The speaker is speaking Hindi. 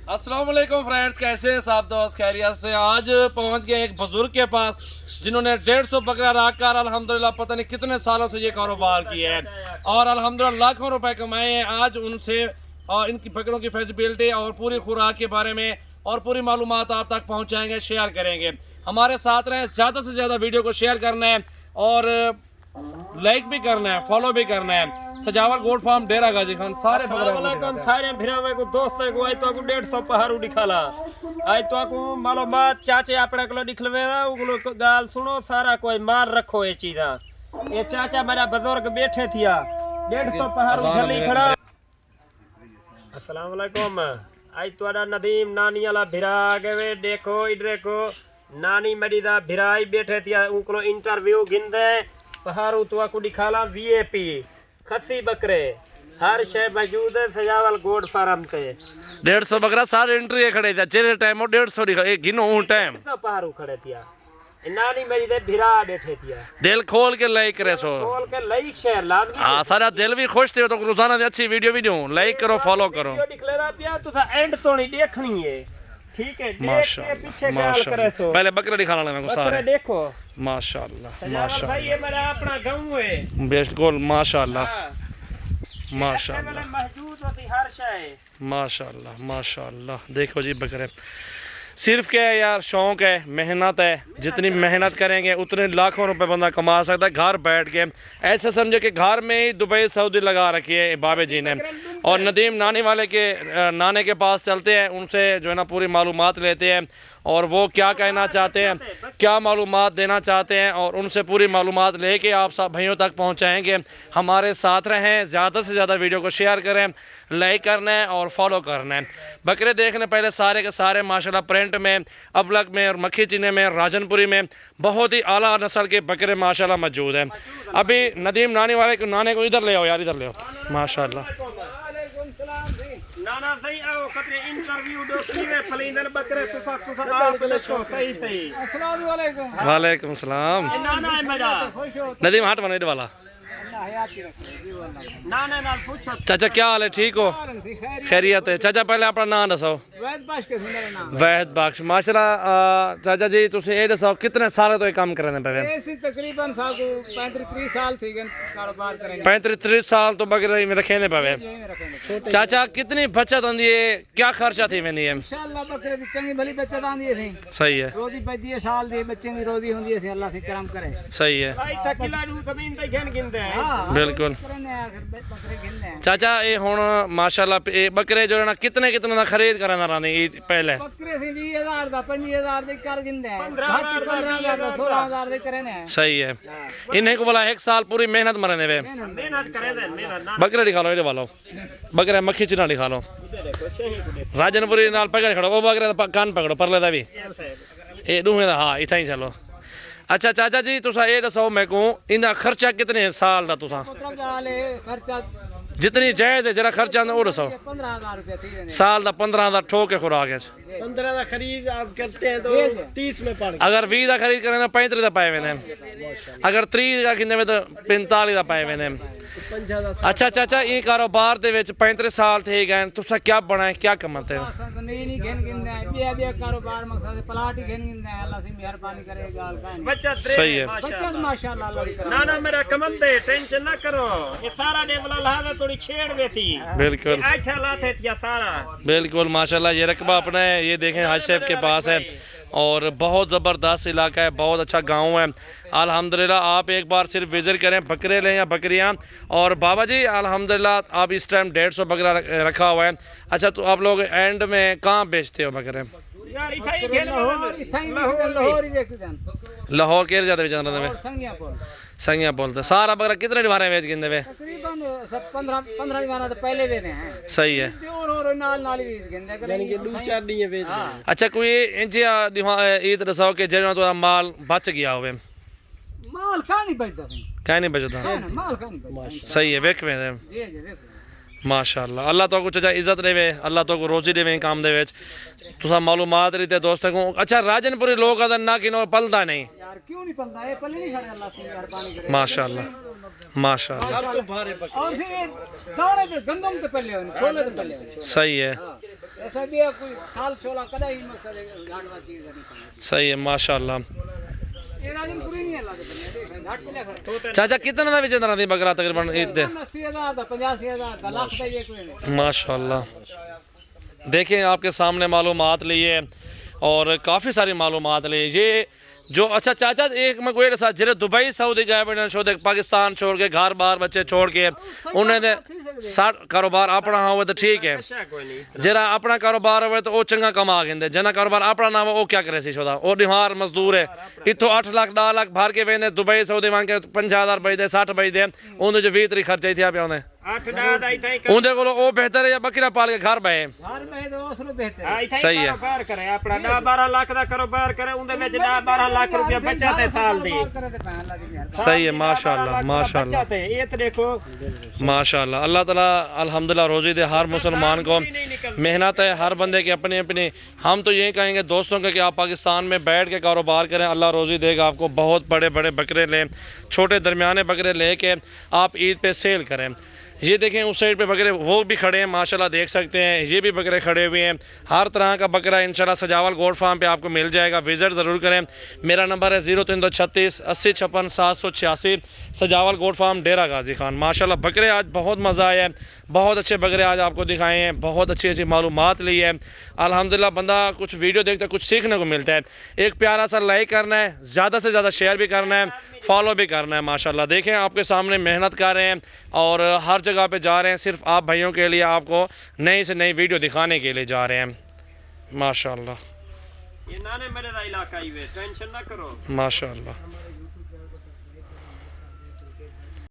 अस्सलाम वालेकुम फ्रेंड्स, कैसे हैं सब दोस्त? खैरियत से? आज पहुंच गए एक बुजुर्ग के पास जिन्होंने 150 बकरा रख कर अल्हम्दुलिल्लाह पता नहीं कितने सालों से ये कारोबार किया है और अल्हम्दुलिल्लाह लाखों रुपए कमाए हैं। आज उनसे और इनकी बकरों की फैसिलिटी और पूरी खुराक के बारे में और पूरी मालूमात आप तक पहुंचाएंगे, शेयर करेंगे। हमारे साथ रहें, ज़्यादा से ज़्यादा वीडियो को शेयर करना है और लाइक भी करना है, फॉलो भी करना है। सजावल गोट फार्म डेरा गाजी खान सारे सारे भिरावे को दोस्त को आई तो 150 पहाड़ू दिखाला आई तो को मालूमात चाचे अपने को दिखलवे उगलो गाल सुनो सारा कोई मार रखो ये चीजा। ये चाचा मेरा बुजुर्ग बैठे थिया 150 पहाड़ू झली खड़ा। अस्सलाम वालेकुम। आई तोड़ा नदीम नानी वाला भिरा गए देखो इधर को नानी मेरी दा भिराई बैठे थिया उनको इंटरव्यू गिंदे पहाड़ू तो को दिखाला वीआईपी खसी बकरे हर शय मौजूद है सजावल गोड फार्म पे। 150 बकरा सारे एंट्री खड़े थे जेरे टाइम 150 एक गिनो उन टाइम पहाड़ू खड़े थिया नानी मेरी दे भिरा बैठे थिया दिल खोल के लाइक करे सो खोल के लाइक शेयर लाजमी। हां सारा दिल भी खुश थे तो रोजाना दी अच्छी वीडियो भी दूं लाइक करो फॉलो करो। वीडियो दिखलेरा पिया तो एंड तो नहीं देखनी है ठीक है देख के पीछे गाल करे सो पहले बकरा दिखाना मेरे को सारे देखो माशाल्लाह भाई माशाल्लाह ये मेरा अपना गांव है बिल्कुल माशाल्लाह माशाल्लाह मौजूद होती हर शय माशाल्लाह माशाल्लाह। देखो जी बकरे सिर्फ क्या है यार, शौक है, मेहनत है। जितनी मेहनत करेंगे उतने लाखों रुपए बंदा कमा सकता है घर बैठ के। ऐसे समझो कि घर में ही दुबई सऊदी लगा रखी है बाबे जी ने। और नदीम नानी वाले के नाने के पास चलते हैं, उनसे जो है ना पूरी मालूमात लेते हैं और वो क्या कहना चाहते हैं, क्या मालूमात देना चाहते हैं और उनसे पूरी मालूमात लेके आप सब भाइयों तक पहुंचाएंगे। हमारे साथ रहें, ज़्यादा से ज़्यादा वीडियो को शेयर करें, लाइक करना है और फॉलो करना है। बकरे देखने पहले सारे के सारे माशाल्लाह प्रिंट में, अबलग में और मक्खी चीने में, राजनपुरी में बहुत ही आला नस्ल के बकरे माशाल्लाह मौजूद हैं। अभी नदीम नानी वाले को नाने को इधर ले आओ यार, इधर ले आओ माशाल्लाह। नाना सही आओ कतरे इंटरव्यू दो कीवे फलींदर बकरे सुसा सुसा आप लिखो सही सही। अस्सलाम वालेकुम। वालेकुम सलाम। नाना है मेरा नदीम हाथ बना इधर वाला नाना नाल पूछो चाचा क्या हाल है, ठीक हो? खैरियत है चाचा। पहले अपना नाम दसो। वैद बख्श माशाल्लाह। चाचा जी तुम ये दसो कितने साल तो ये काम कर रहे हैं? तकरीबन 35-30 साल थी कारोबार करेंगे। 35-30 साल तो बकरे में रखे ने पवे। चाचा कितनी बचत आंदी है, क्या खर्चा थी मैंने? इंशाअल्लाह बकरे दी चंगी भली बचत आंदी है। सही है। रोजी बचदी है साल दी बच्चे की रोजी होंदी है, अल्लाह से करम करे। सही है भाई तकिला नु जमीन पे घेन गिनदे हैं। बिल्कुल बकरे गिनदे हैं। चाचा ये हुन माशाल्लाह ये बकरे जो है ना कितने कितने दा खरीद करना रानी पहले? बकरे से 20000 दा 5000 दे कर गिनदे हैं। 15000 दा 16000 दे करे ने। सही है। इन्हें को बोला एक साल पूरी मेहनत मरने वे मेहनत करे दे मेहनत। बकरे दिखा लो, ये वालो बकरे मक्खी चिना दिखा लो। राजनपुरी नाल पकड़ खड़ो वो बकरे दा कान पकड़ो परले दा भी ये दूहे दा। हाँ इतना ही चलो। अच्छा चाचा जी तुसा ये दसो मैं को इंदा खर्चा कितने साल दा तुसा? खर्चा जितनी जायज है जरा खर्चा वो दसो। 15000 रुपया थी साल दा 15 ठोक के खुराक है। 15 दा खरीद आप करते हैं तो 30 में पड़। अगर 20 का खरीद करें तो 35 का पाए मैंने। अगर 30 का किन्ने में तो 45 का पाए मैंने। अच्छा चाचा ये कारोबार दे विच 35 साल थे गए तुसा क्या बनाए, क्या कमाते हैं? नहीं घेन गिनदे हैं बे कारोबार मकसद प्लाट ही घेन गिनदे हैं। अल्लाह से मेहरबानी करे गाल का बचत सही है। बचत माशाल्लाह अल्लाह की। ना ना मेरा कमल दे टेंशन ना करो ये सारा डेवला लहा थोड़ी छेड़ वे थी। बिल्कुल आठा लाते थिया सारा बिल्कुल माशाल्लाह। ये रकबा अपने ये देखें हाज साहब के पास है और बहुत ज़बरदस्त इलाका है, बहुत अच्छा गांव है अल्हम्दुलिल्लाह। आप एक बार सिर्फ विजिट करें, बकरे लें या बकरियां। और बाबा जी अल्हम्दुलिल्लाह आप इस टाइम 150 बकरा रखा हुआ है। अच्छा तो आप लोग एंड में कहाँ बेचते हो बकरे? यार लाहौर ही देखते लाहौर के ज़्यादा बेचना संगिया बोलते सारा बकरा कितने डिवारे बेच गिनते वे? तकरीबन 15 डिवारा तो पहले देने हैं। सही है। और नाल नाल ही बेच गिनदे यानी कि 2-4 दिन बेच। अच्छा कोई इंजिया ईद दसाओ कि जेना तो माल बच गया होवे? माल का नहीं बचदा क्या नहीं बचता? माल का नहीं बचदा। सही है वेख में जी जी माशाअल्लाह अल्लाह तो को चाचा इज्जत देवे अल्लाह तो को रोजी देवे काम दे विच तुसा मालूमात रीते दोस्तों को अच्छा राजनपुरी लोग अदर ना किनो पलदा नहीं यार क्यों नहीं पलता है पल्ले नहीं खड़े अल्लाह से यार पानी करे माशाअल्लाह माशाअल्लाह और फिर ये दाने पे गंदम तो पल्ले होने छोले तो पल्ले होने सही है ऐसा भी है कोई खाल छोला कदा ही मकसद है झाड़वा चीज नहीं सही है माशाअल्लाह ये राजनपुरी नहीं है अल्लाह के बल्ले देख घाट पल्ले खड़े चाचा कितना ना विच दी बकरा तकरीबन ईद दे 80,000 था 85,000 था लाख का ये कोई नहीं माशाअल्लाह देखें आपके सामने मालूमात लिए और काफ़ी सारी मालूमात ली ये जो अच्छा चाचा एक मैं कोई साथ जरे दुबई सऊदी गए बने छोड़ पाकिस्तान छोड़ के घर बार बच्चे छोड़ के उन्हें दे साठ कारोबार अपना हो तो ठीक है जरा अपना कारोबार हो तो वो चंगा कमा गेंदे जना कारोबार अपना ना हो वो क्या करे सी छोदा वो निहार मजदूर है इतो 8 लाख 10 लाख भर के वेंदे दुबई सऊदी मांग के 50,000 बजदे 60 बजदे उन्हें जो 20 खर्चे थे पे उन्हें 8 दाई ताई उनके को वो बेहतर है या बकरा पाल के घर बहे घर में तो उसलो बेहतर है सही है कारोबार करे अपना 10-12 लाख ਦਾ ਕਾਰੋਬਾਰ करे उनदे ਵਿੱਚ 10-12 ਲੱਖ ਰੁਪਏ ਬਚਾਤੇ ਸਾਲ ਦੀ करे तो पहन लगी यार सही है माशाअल्लाह माशाअल्लाह बचाते ये तो देखो माशाअल्लाह अल्लाह ताला अल्हम्दुलिल्लाह रोज़ी दे हर मुसलमान को मेहनत है हर बंदे की अपनी अपनी हम तो यही कहेंगे दोस्तों को कि आप पाकिस्तान में बैठ के कारोबार करें अल्लाह रोज़ी देगा आपको बहुत बड़े बड़े बकरे लें छोटे दरमियाने बकरे लेके आप ईद पे सेल करें ये देखें उस साइड पे बकरे वो भी खड़े हैं माशाल्लाह देख सकते हैं ये भी बकरे खड़े हुए हैं हर तरह का बकरा इंशाल्लाह सजावल गोट फार्म पे आपको मिल जाएगा विज़िट ज़रूर करें मेरा नंबर है 0336 80 56 786 सजावल गोट फार्म डेरा गाजी खान माशाल्लाह बकरे आज बहुत मज़ा आया है बहुत अच्छे बकरे आज आपको दिखाए हैं बहुत अच्छी अच्छी मालूमात ली है अल्हम्दुलिल्लाह बंदा कुछ वीडियो देखता है कुछ सीखने को मिलता है एक प्यारा सा लाइक करना है ज़्यादा से ज़्यादा शेयर भी करना है फॉलो भी करना है माशाल्लाह देखें आपके सामने मेहनत कर रहे हैं और हर जगह पे जा रहे हैं सिर्फ आप भाइयों के लिए आपको नई से नई वीडियो दिखाने के लिए जा रहे हैं माशाल्लाह ये नाने मेरे दा इलाका ही वे टेंशन ना करो माशाल्लाह